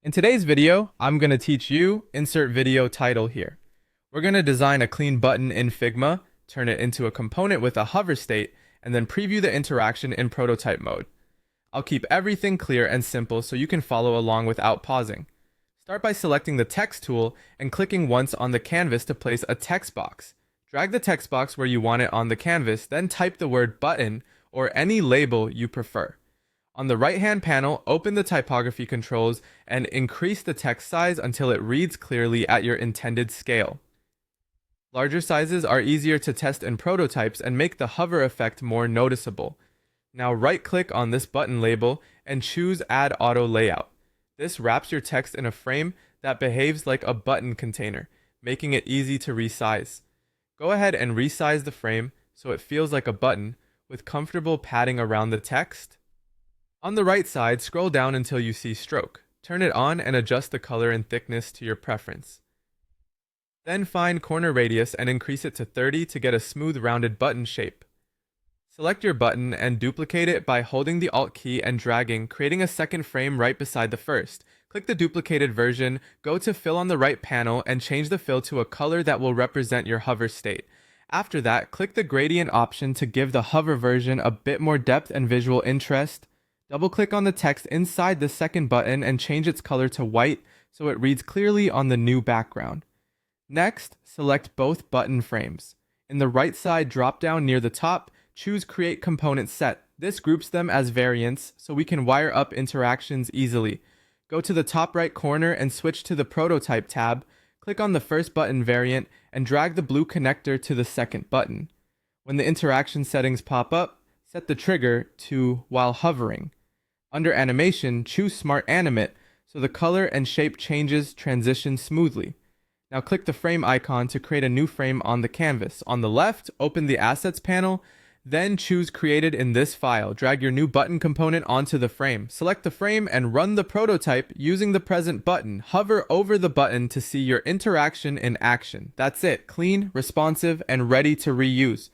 In today's video, I'm going to teach you insert video title here. We're going to design a clean button in Figma, turn it into a component with a hover state, and then preview the interaction in prototype mode. I'll keep everything clear and simple so you can follow along without pausing. Start by selecting the text tool and clicking once on the canvas to place a text box. Drag the text box where you want it on the canvas, then type the word button or any label you prefer. On the right-hand panel, open the typography controls and increase the text size until it reads clearly at your intended scale. Larger sizes are easier to test in prototypes and make the hover effect more noticeable. Now right-click on this button label and choose Add Auto Layout. This wraps your text in a frame that behaves like a button container, making it easy to resize. Go ahead and resize the frame so it feels like a button with comfortable padding around the text. On the right side, scroll down until you see stroke. Turn it on and adjust the color and thickness to your preference. Then find corner radius and increase it to 30 to get a smooth rounded button shape. Select your button and duplicate it by holding the Alt key and dragging, creating a second frame right beside the first. Click the duplicated version, go to Fill on the right panel and change the fill to a color that will represent your hover state. After that, click the gradient option to give the hover version a bit more depth and visual interest. Double-click on the text inside the second button and change its color to white so it reads clearly on the new background. Next, select both button frames. In the right side drop-down near the top, choose Create Component Set. This groups them as variants so we can wire up interactions easily. Go to the top right corner and switch to the Prototype tab. Click on the first button variant and drag the blue connector to the second button. When the interaction settings pop up, set the trigger to while hovering. Under Animation, choose Smart Animate so the color and shape changes transition smoothly. Now click the frame icon to create a new frame on the canvas. On the left, open the Assets panel, then choose Created in this file. Drag your new button component onto the frame. Select the frame and run the prototype using the present button. Hover over the button to see your interaction in action. That's it, clean, responsive, and ready to reuse.